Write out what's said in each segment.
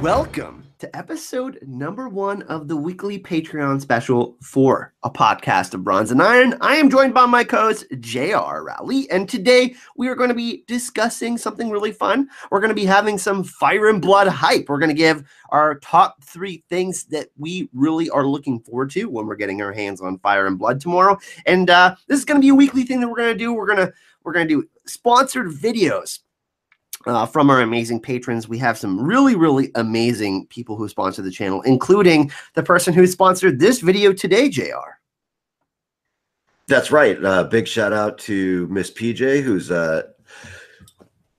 Welcome to episode number 1 of the weekly Patreon special for A Podcast of Bronze and Iron. I am joined by my co-host, J.R. Rowley, and today we are going to be discussing something really fun. We're going to be having some Fire and Blood hype. We're going to give our top 3 things that we really are looking forward to when we're getting our hands on Fire and Blood tomorrow. And this is going to be a weekly thing that we're going to do. We're going to do sponsored videos from our amazing patrons. We have some really amazing people who sponsor the channel, including the person who sponsored this video today, JR. That's right. Big shout out to Miss PJ, who's a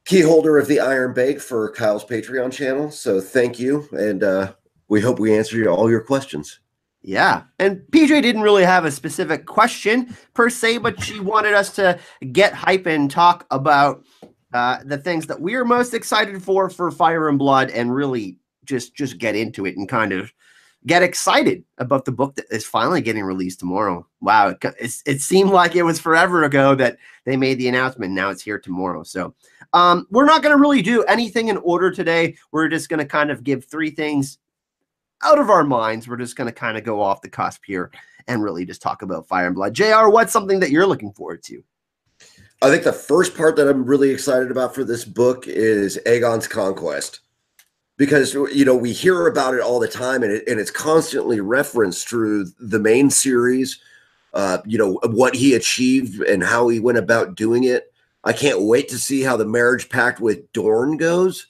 key holder of the Iron Bake for Kyle's Patreon channel. So thank you. And we hope we answered all your questions. Yeah. And PJ didn't really have a specific question per se, but she wanted us to get hype and talk about the things that we are most excited for Fire and Blood, and really just get into it and kind of get excited about the book that is finally getting released tomorrow. Wow, it seemed like it was forever ago that they made the announcement. Now it's here tomorrow. So we're not going to really do anything in order today. We're just going to kind of give 3 things out of our minds. We're just going to kind of go off the cusp here and really just talk about Fire and Blood. JR, what's something that you're looking forward to? I think the first part that I'm really excited about for this book is Aegon's conquest, because, you know, we hear about it all the time, and it's constantly referenced through the main series, you know, what he achieved and how he went about doing it. I can't wait to see how the marriage pact with Dorne goes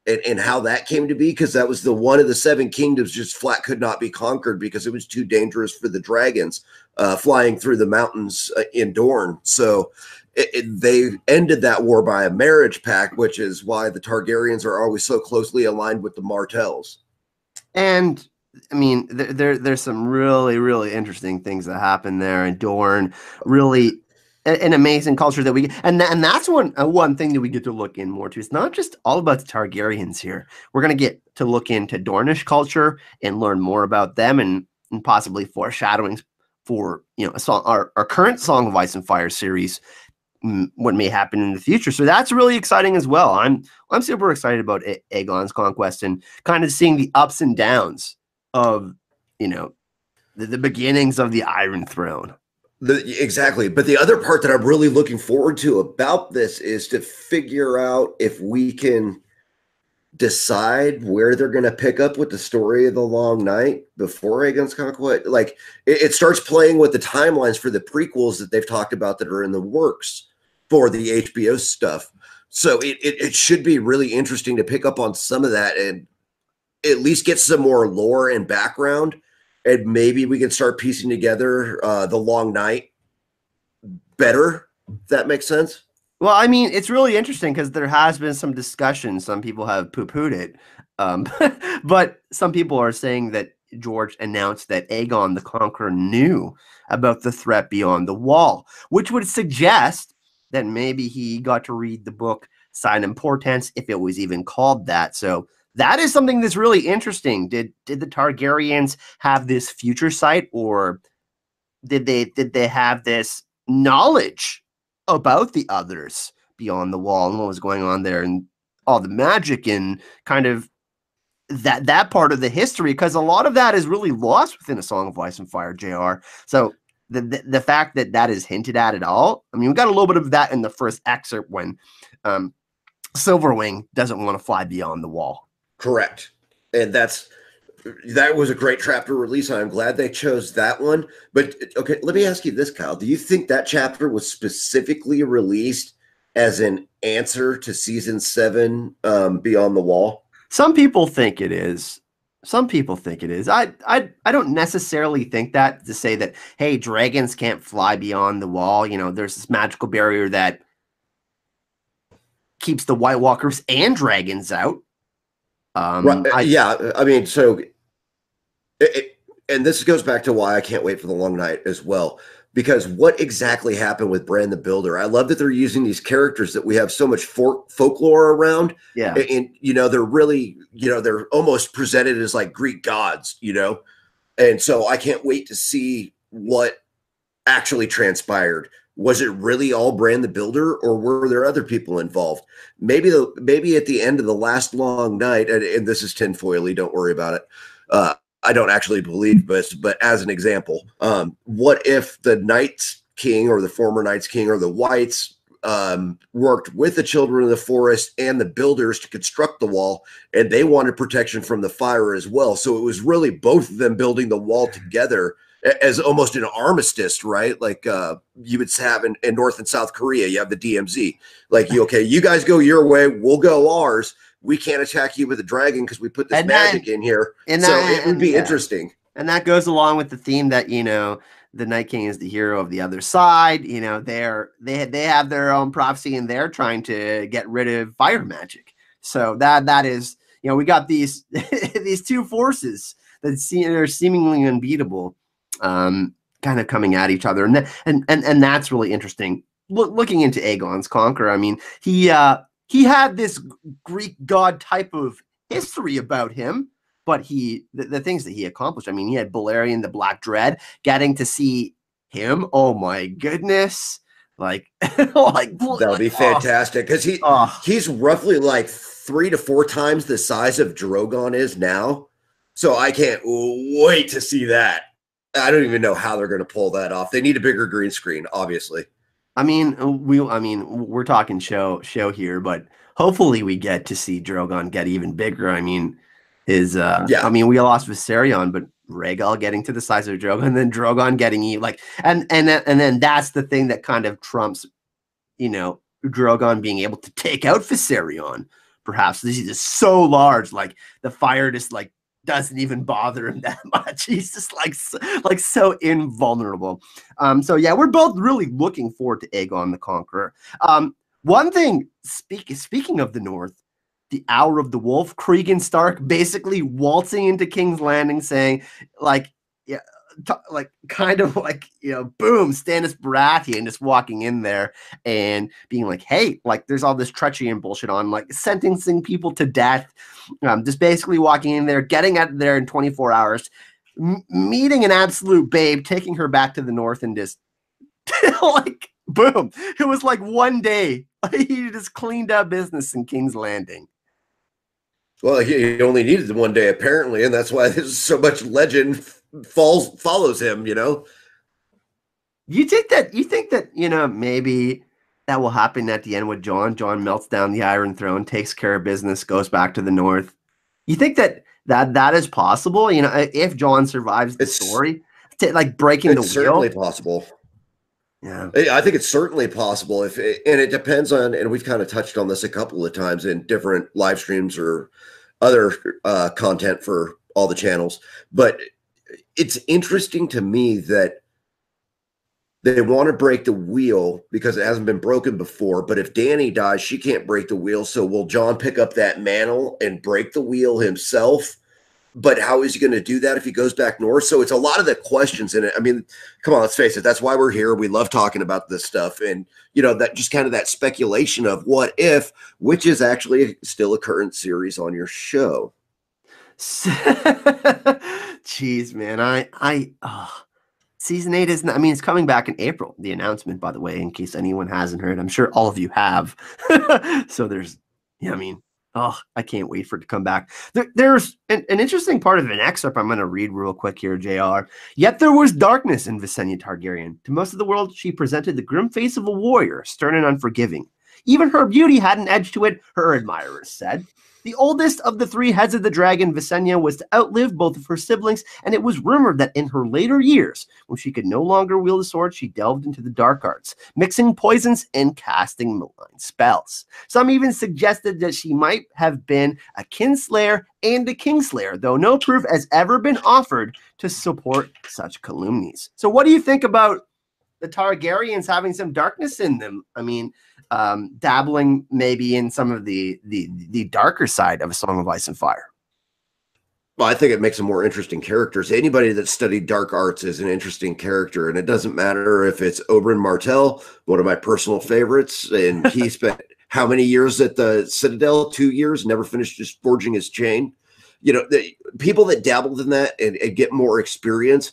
and how that came to be, because that was the one of the 7 kingdoms just flat could not be conquered because it was too dangerous for the dragons flying through the mountains in Dorne. So they ended that war by a marriage pact, which is why the Targaryens are always so closely aligned with the Martells. And I mean, there's some really interesting things that happen there in Dorne. Really an amazing culture that we, and that's one thing that we get to look in more to. It's not just all about the Targaryens here. We're going to get to look into Dornish culture and learn more about them, and possibly foreshadowings for, you know, our current Song of Ice and Fire series, what may happen in the future. So that's really exciting as well. I'm super excited about Aegon's conquest and kind of seeing the ups and downs of, you know, the beginnings of the Iron Throne. Exactly. But the other part that I'm really looking forward to about this is to figure out if we can decide where they're going to pick up with the story of the Long Night before Aegon's conquest. Like, it starts playing with the timelines for the prequels that they've talked about that are in the works for the HBO stuff. So it should be really interesting to pick up on some of that and at least get some more lore and background. And maybe we can start piecing together the Long Night better, if that makes sense. Well, I mean, it's really interesting because there has been some discussion. Some people have poo-pooed it. But some people are saying that George announced that Aegon the Conqueror knew about the threat beyond the wall, which would suggest that maybe he got to read the book Sign and Portents, if it was even called that. So that is something that's really interesting. Did the Targaryens have this future sight, or did they have this knowledge about the others beyond the wall and what was going on there and all the magic and kind of that part of the history? Because a lot of that is really lost within A Song of Ice and Fire, JR. So the fact that is hinted at all, I mean, we got a little bit of that in the first excerpt when Silverwing doesn't want to fly beyond the wall. Correct. And that was a great chapter release. I'm glad they chose that one. But okay, let me ask you this, Kyle. Do you think that chapter was specifically released as an answer to season 7 Beyond the Wall? Some people think it is. Some people think it is. I don't necessarily think that, to say that, hey, dragons can't fly beyond the wall. You know, there's this magical barrier that keeps the White Walkers and dragons out. Right. Yeah, I mean, so, and this goes back to why I can't wait for the Long Night as well, because what exactly happened with Bran the Builder? I love that they're using these characters that we have so much folklore around. Yeah. And, you know, they're really, you know, they're almost presented as like Greek gods, you know? And so I can't wait to see what actually transpired Was it really all Bran the Builder, or were there other people involved? Maybe at the end of the last long night, and this is tinfoily, don't worry about it. I don't actually believe this, but as an example, what if the Night's King or the former Night's King or the Whites worked with the Children of the Forest and the builders to construct the wall, and they wanted protection from the fire as well. So it was really both of them building the wall together as almost an armistice, right? Like you would have in North and South Korea, you have the DMZ. Like, okay, you guys go your way, we'll go ours. We can't attack you with a dragon because we put this magic in here. So it would be interesting. And that goes along with the theme that, the Night King is the hero of the other side. They have their own prophecy, and they're trying to get rid of fire magic. So that is, we got these these two forces that are seemingly unbeatable, kind of coming at each other, and that's really interesting. Looking into Aegon's Conqueror, I mean, he had this Greek god type of history about him. But the things that he accomplished, I mean, he had Balerion the Black Dread, getting to see him. Oh my goodness. That would be fantastic, because he's roughly like 3 to 4 times the size of Drogon is now. So I can't wait to see that. I don't even know how they're going to pull that off. They need a bigger green screen, obviously. I mean, we're talking show here, but hopefully we get to see Drogon get even bigger. I mean, I mean, we lost Viserion, but Rhaegal getting to the size of Drogon, and then Drogon getting and then that's the thing that kind of trumps, Drogon being able to take out Viserion. Perhaps he's just so large, like the fire just doesn't even bother him that much. He's just so invulnerable. So yeah, we're both really looking forward to Aegon the Conqueror. One thing, speaking of the North, the Hour of the Wolf, Cregan Stark basically waltzing into King's Landing saying, boom, Stannis Baratheon just walking in there and being like, hey, there's all this treachery and bullshit on, sentencing people to death, just basically walking in there, getting out of there in 24 hours, meeting an absolute babe, taking her back to the North, and just boom. It was one day. He just cleaned up business in King's Landing. Well, he only needed one day, apparently, and that's why there's so much legend follows him, You think that, maybe that will happen at the end with Jon? Jon melts down the Iron Throne, takes care of business, goes back to the North. You think that is possible? If Jon survives the story, breaking the wheel? It's certainly possible. Yeah, I think it's certainly possible. And it depends on, and we've kind of touched on this a couple of times in different live streams or other content for all the channels. But it's interesting to me that they want to break the wheel because it hasn't been broken before. But if Dany dies, she can't break the wheel. So will Jon pick up that mantle and break the wheel himself? But how is he going to do that if he goes back north? So it's a lot of the questions in it. I mean, come on, let's face it. That's why we're here. We love talking about this stuff. And, that just kind of that speculation of what if, which is actually still a current series on your show. Jeez, man. Season 8 isn't, it's coming back in April. The announcement, by the way, in case anyone hasn't heard. I'm sure all of you have. So there's, I can't wait for it to come back. There's an interesting part of an excerpt I'm going to read real quick here, JR. Yet there was darkness in Visenya Targaryen. To most of the world, she presented the grim face of a warrior, stern and unforgiving. Even her beauty had an edge to it, her admirers said. The oldest of the 3 heads of the dragon, Visenya, was to outlive both of her siblings, and it was rumored that in her later years, when she could no longer wield a sword, she delved into the dark arts, mixing poisons and casting malign spells. Some even suggested that she might have been a kinslayer and a kingslayer, though no proof has ever been offered to support such calumnies. So what do you think about the Targaryens having some darkness in them? I mean, dabbling maybe in some of the darker side of A Song of Ice and Fire. Well, I think it makes them more interesting characters. Anybody that studied dark arts is an interesting character, and it doesn't matter if it's Oberyn Martell, one of my personal favorites, and he spent how many years at the Citadel? 2 years, never finished just forging his chain. The people that dabbled in that and get more experience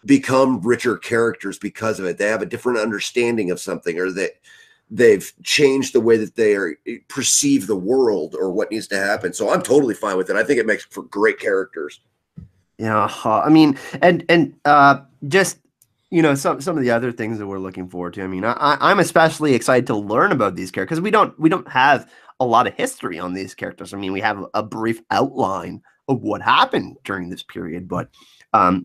become richer characters because of it. They have a different understanding of something, or that they've changed the way that they are perceive the world or what needs to happen. So I'm totally fine with it. I think it makes for great characters. Yeah, I mean, and just some of the other things that we're looking forward to. I mean, I'm especially excited to learn about these characters because we don't have a lot of history on these characters. I mean, we have a brief outline of what happened during this period, but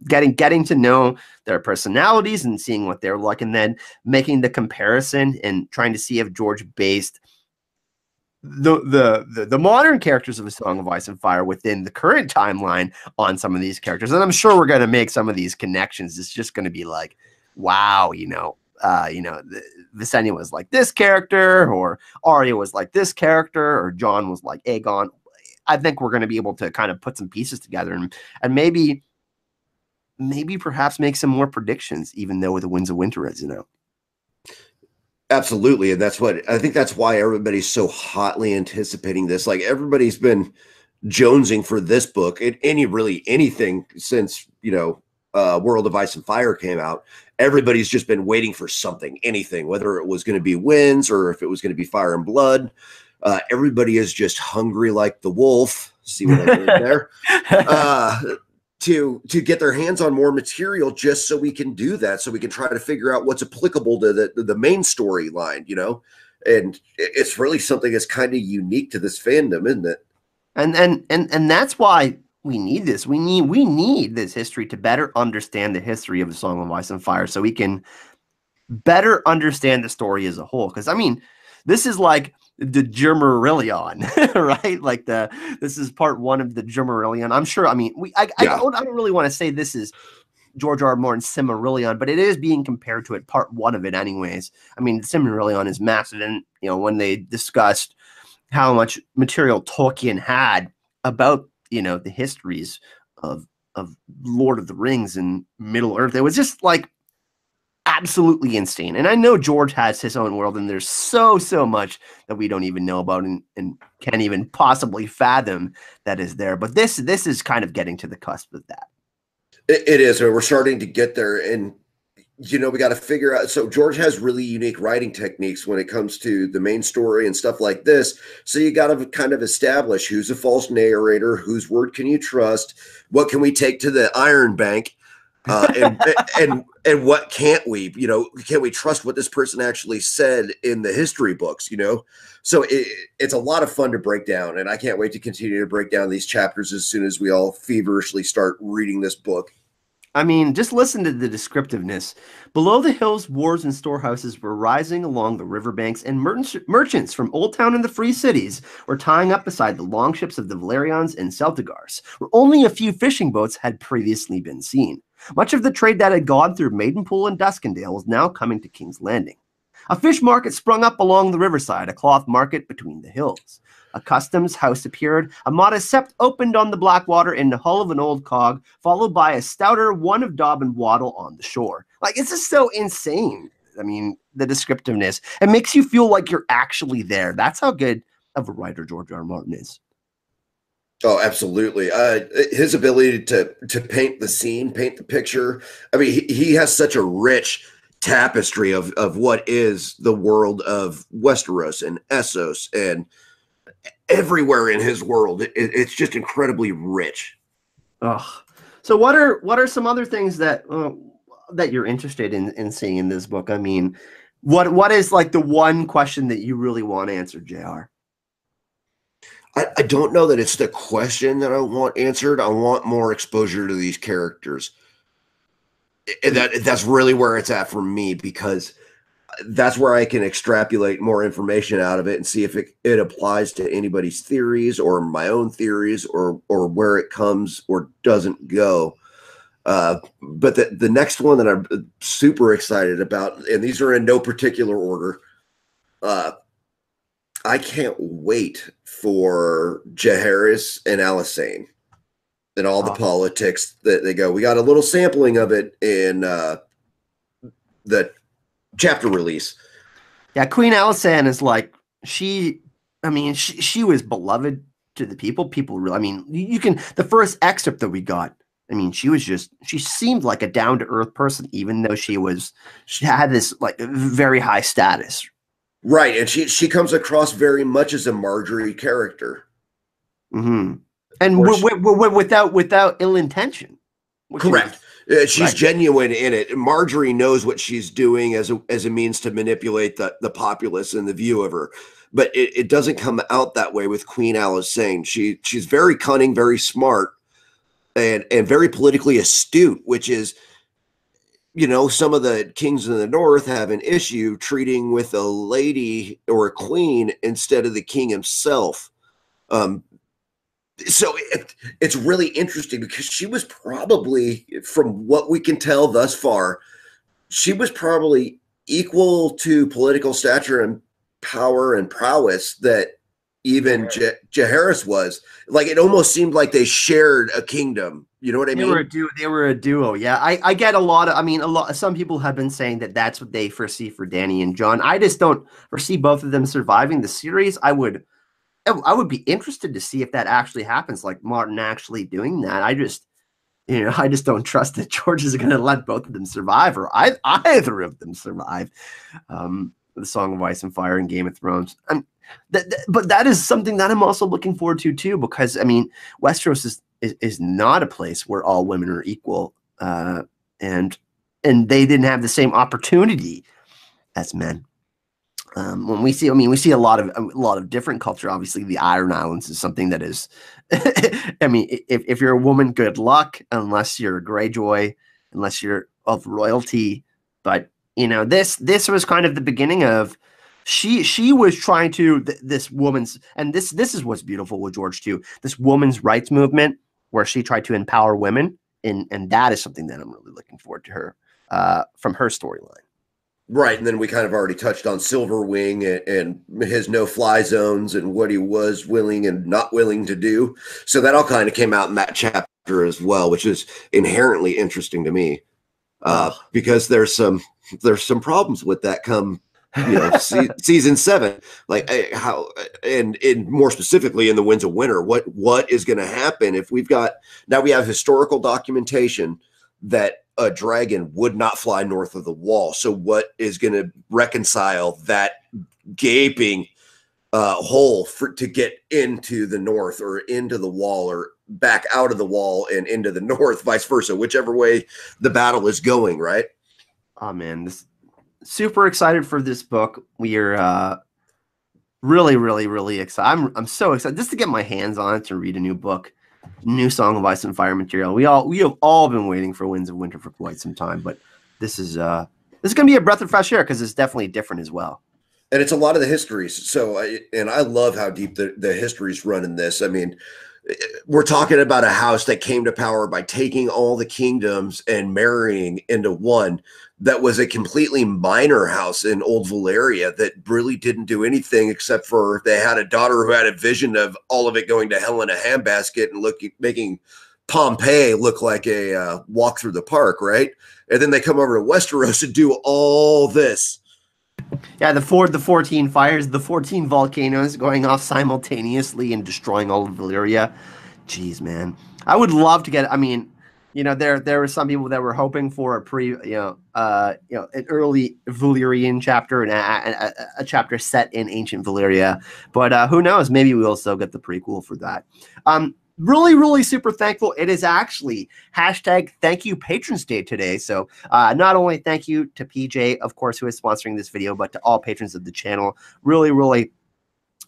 getting to know their personalities and seeing what they're like, and then making the comparison and trying to see if George based the modern characters of A Song of Ice and Fire within the current timeline on some of these characters. And I'm sure we're going to make some of these connections. It's just going to be like, wow, Visenya was like this character, or Arya was like this character, or Jon was like Aegon. I think we're going to be able to kind of put some pieces together and maybe perhaps make some more predictions, even though the Winds of Winter is, Absolutely. And that's why everybody's so hotly anticipating this. Like, everybody's been jonesing for this book, anything since, World of Ice and Fire came out. Everybody's just been waiting for something, anything, whether it was going to be Winds or if it was going to be Fire and Blood. Everybody is just hungry like the wolf. See what I did there? To get their hands on more material, just so we can do that, so we can try to figure out what's applicable to the main storyline, and it's really something that's kind of unique to this fandom, isn't it? And that's why we need this. We need this history to better understand the history of the Song of Ice and Fire, so we can better understand the story as a whole. Because I mean, this is like the Silmarillion, right? Like this is part one of the Silmarillion. I'm sure. I mean, I don't really want to say this is George R. R. Martin's Silmarillion, but it is being compared to it, part one of it, anyways. I mean, the Silmarillion is massive, and when they discussed how much material Tolkien had about the histories of Lord of the Rings and Middle Earth, it was just like absolutely insane. And I know George has his own world, and there's so much that we don't even know about and can't even possibly fathom that is there. But this is kind of getting to the cusp of that. It is. We're starting to get there, and we got to figure out. So George has really unique writing techniques when it comes to the main story and stuff like this. So you got to kind of establish who's a false narrator, whose word can you trust, what can we take to the Iron Bank, and what can't we? Can we trust what this person actually said in the history books? So it's a lot of fun to break down, and I can't wait to continue to break down these chapters as soon as we all feverishly start reading this book. I mean, just listen to the descriptiveness. Below the hills, wharves and storehouses were rising along the riverbanks, and merchants from Old Town and the Free Cities were tying up beside the longships of the Valerians and Celtigars, where only a few fishing boats had previously been seen. Much of the trade that had gone through Maidenpool and Duskendale was now coming to King's Landing. A fish market sprung up along the riverside, a cloth market between the hills. A customs house appeared, a modest sept opened on the Blackwater in the hull of an old cog, followed by a stouter one of daub and wattle on the shore. Like, it's just so insane. I mean, the descriptiveness. It makes you feel like you're actually there. That's how good of a writer George R. R. Martin is. Oh, absolutely. His ability to paint the scene, paint the picture. I mean, he has such a rich tapestry of what is the world of Westeros and Essos and everywhere in his world. It's just incredibly rich. Oh, so what are some other things that you're interested in seeing in this book? I mean, what is like the one question that you really want answered, JR? I don't know that it's the question that I want answered. I want more exposure to these characters. And that's really where it's at for me, because that's where I can extrapolate more information out of it and see if it applies to anybody's theories or my own theories, or where it comes or doesn't go. But the next one that I'm super excited about, and these are in no particular order, I can't wait for Jaehaerys and Alysanne and all the politics that they go. We got a little sampling of it in the chapter release. Yeah, Queen Alysanne is like, she was beloved to the people. People really, I mean, you can, the first excerpt that we got I mean, she seemed like a down to earth person, even though she had this like very high status. Right, and she comes across very much as a Marjorie character. Mm-hmm. And Where she, without ill intention, which correct. is She's right. genuine in it. Marjorie knows what she's doing as a means to manipulate the populace and the view of her. But it doesn't come out that way with Queen Alysanne. She's very cunning, very smart, and very politically astute, which is, some of the kings in the north have an issue treating with a lady or a queen instead of the king himself. Um, so it's really interesting because she was probably, from what we can tell thus far, she was probably equal to political stature and power and prowess that even Jaehaerys was. Like, it almost seemed like they shared a kingdom. You know what I They were mean? a duo. They were a duo. Yeah, I get a lot of. I mean, a lot. Some people have been saying that that's what they foresee for Danny and John. I just don't foresee both of them surviving the series. I would be interested to see if that actually happens, like Martin actually doing that. I just don't trust that George is going to let both of them survive, or either of them survive. The Song of Ice and Fire and Game of Thrones. But that is something that I'm also looking forward to too, because I mean, Westeros is not a place where all women are equal, and they didn't have the same opportunity as men. When we see, I mean, we see a lot of different culture. Obviously, the Iron Islands is something that is, I mean, if you're a woman, good luck, unless you're a Greyjoy, unless you're of royalty. But this was kind of the beginning of she was trying to this woman's, and this is what's beautiful with George too. This woman's rights movement where she tried to empower women, and that is something that I'm really looking forward to her from her storyline. Right, and then we kind of already touched on Silverwing and his no-fly zones and what he was willing and not willing to do. So that all kind of came out in that chapter as well, which is inherently interesting to me, because there's some problems with that come season 7, like how and more specifically in the Winds of Winter, what is going to happen if we have historical documentation that a dragon would not fly north of the wall. So what is going to reconcile that gaping hole to get into the north or into the wall or back out of the wall and into the north, vice versa, whichever way the battle is going, right? Oh man, super excited for this book. We are really, really, really excited. I'm so excited just to get my hands on it, to read a new book, new Song of Ice and Fire material. We have all been waiting for Winds of Winter for quite some time, but this is going to be a breath of fresh air because it's definitely different as well. And it's a lot of the histories. So I love how deep the histories run in this. I mean, we're talking about a house that came to power by taking all the kingdoms and marrying into one. That was a completely minor house in old Valyria that really didn't do anything except for they had a daughter who had a vision of all of it going to hell in a handbasket and making Pompeii look like a walk through the park, right? And then they come over to Westeros and do all this. Yeah, the 14 fires, the 14 volcanoes going off simultaneously and destroying all of Valyria. Jeez, man. I would love to get, I mean, there were some people that were hoping for an early Valyrian chapter and a chapter set in ancient Valyria, but who knows? Maybe we'll still get the prequel for that. Really, really super thankful. It is actually #Thank You Patrons Day today. So not only thank you to PJ, of course, who is sponsoring this video, but to all patrons of the channel. Really, really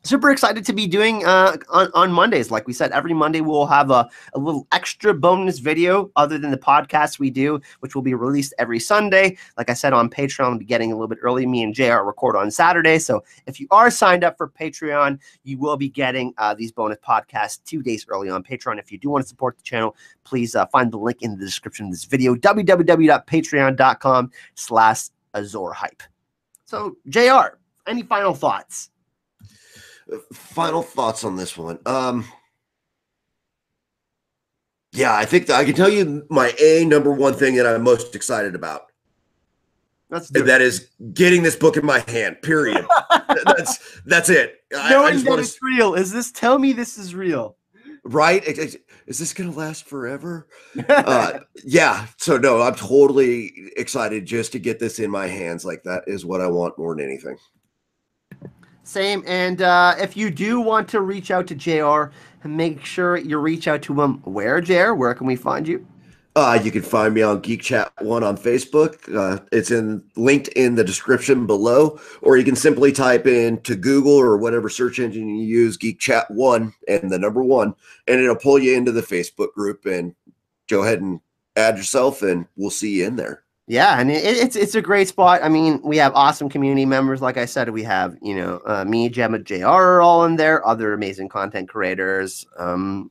super excited to be doing on Mondays. Like we said, every Monday we'll have a little extra bonus video other than the podcast we do, which will be released every Sunday. Like I said, on Patreon, I'll be getting a little bit early. Me and JR record on Saturday. So if you are signed up for Patreon, you will be getting these bonus podcasts 2 days early on Patreon. If you do want to support the channel, please find the link in the description of this video, www.patreon.com/AzorHype. So JR, any final thoughts? Final thoughts on this one. Yeah, I think that I can tell you my number one thing that I'm most excited about. That is getting this book in my hand. Period. that's it. Knowing that it's real. Tell me this is real. Right? Is this going to last forever? Yeah. So no, I'm totally excited just to get this in my hands. Like that is what I want more than anything. Same. And if you do want to reach out to JR, make sure you reach out to him. Where, JR? Where can we find you? You can find me on Geek Chat One on Facebook. It's linked in the description below, or you can simply type in to Google or whatever search engine you use, Geek Chat One and the number one, and it'll pull you into the Facebook group. And go ahead and add yourself, and we'll see you in there. Yeah, and it's a great spot. I mean, we have awesome community members. Like I said, we have, me, Gemma, JR are all in there, other amazing content creators,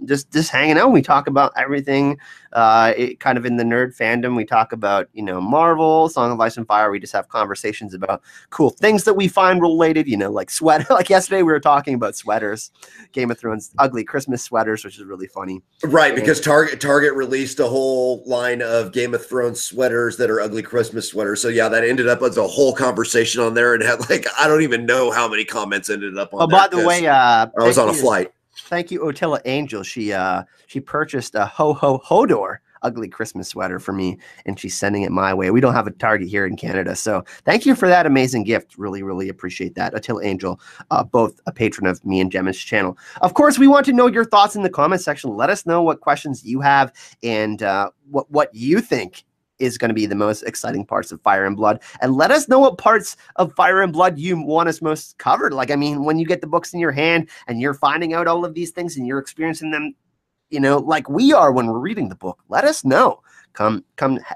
just hanging out. We talk about everything, kind of in the nerd fandom. We talk about, Marvel, Song of Ice and Fire. We just have conversations about cool things that we find related, like sweater. Like yesterday, we were talking about sweaters, Game of Thrones, ugly Christmas sweaters, which is really funny. Right, because Target released a whole line of Game of Thrones sweaters that are ugly Christmas sweaters. So yeah, that ended up as a whole conversation on there, and had I don't even know how many comments ended up on. Oh, by the way, I was on a flight. Thank you, Otilla Angel. She purchased a Hodor ugly Christmas sweater for me, and she's sending it my way. We don't have a Target here in Canada, so thank you for that amazing gift. Really, really appreciate that. Otilla Angel, both a patron of me and Gemma's channel. Of course, we want to know your thoughts in the comment section. Let us know what questions you have and what you think is going to be the most exciting parts of Fire and Blood, and let us know what parts of Fire and Blood you want us most covered. Like, I mean, when you get the books in your hand and you're finding out all of these things and you're experiencing them, like we are when we're reading the book, let us know. Come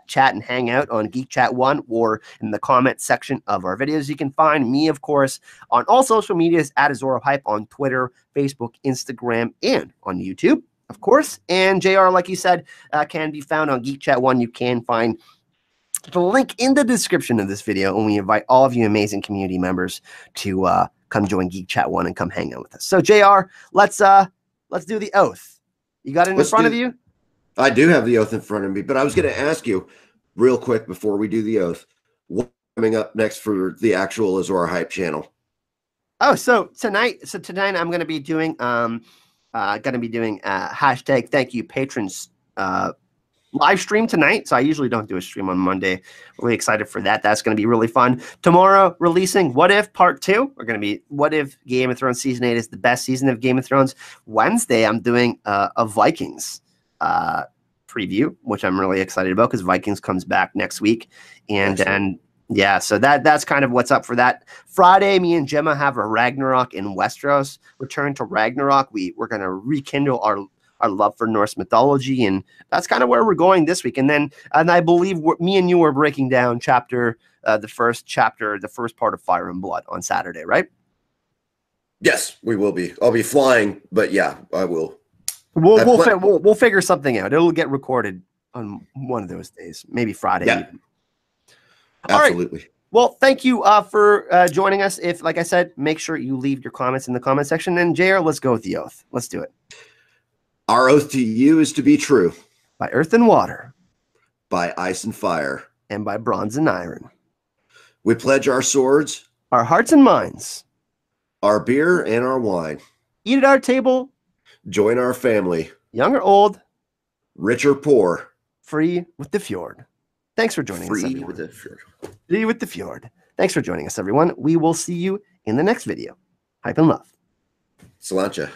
chat and hang out on Geek Chat One or in the comment section of our videos. You can find me, of course, on all social medias at Azora Hype on Twitter, Facebook, Instagram, and on YouTube, of course. And JR, like you said, can be found on Geek Chat One. You can find the link in the description of this video, and we invite all of you amazing community members to come join Geek Chat One and come hang out with us. So JR, let's do the oath. You got it in front of you? I do have the oath in front of me, but I was going to ask you real quick before we do the oath, what's coming up next for the actual Azora Hype channel? Oh, so tonight I'm going to be doing hashtag thank you patrons live stream tonight. So I usually don't do a stream on Monday. Really excited for that. That's going to be really fun. Tomorrow, releasing What If Part 2. We're going to be What If Game of Thrones Season 8 is the best season of Game of Thrones. Wednesday, I'm doing a Vikings preview, which I'm really excited about because Vikings comes back next week. And yeah, so that's kind of what's up for that. Friday, me and Gemma have a Ragnarok in Westeros. Return to Ragnarok. We're going to rekindle our love for Norse mythology, and that's kind of where we're going this week. And I believe me and you are breaking down the first part of Fire and Blood on Saturday, right? Yes, we will be. I'll be flying, but yeah, I will. We'll figure something out. It'll get recorded on one of those days, maybe Friday. Yeah, even. absolutely. All right. Well, thank you for joining us. If, like I said, make sure you leave your comments in the comment section. And JR, let's go with the oath. Let's do it. Our oath to you is to be true. By earth and water. By ice and fire. And by bronze and iron. We pledge our swords. Our hearts and minds. Our beer and our wine. Eat at our table. Join our family. Young or old. Rich or poor. Free with the fjord. Thanks for joining us, everyone. Free with the fjord. Thanks for joining us, everyone. We will see you in the next video. Hype and love. Sláinte.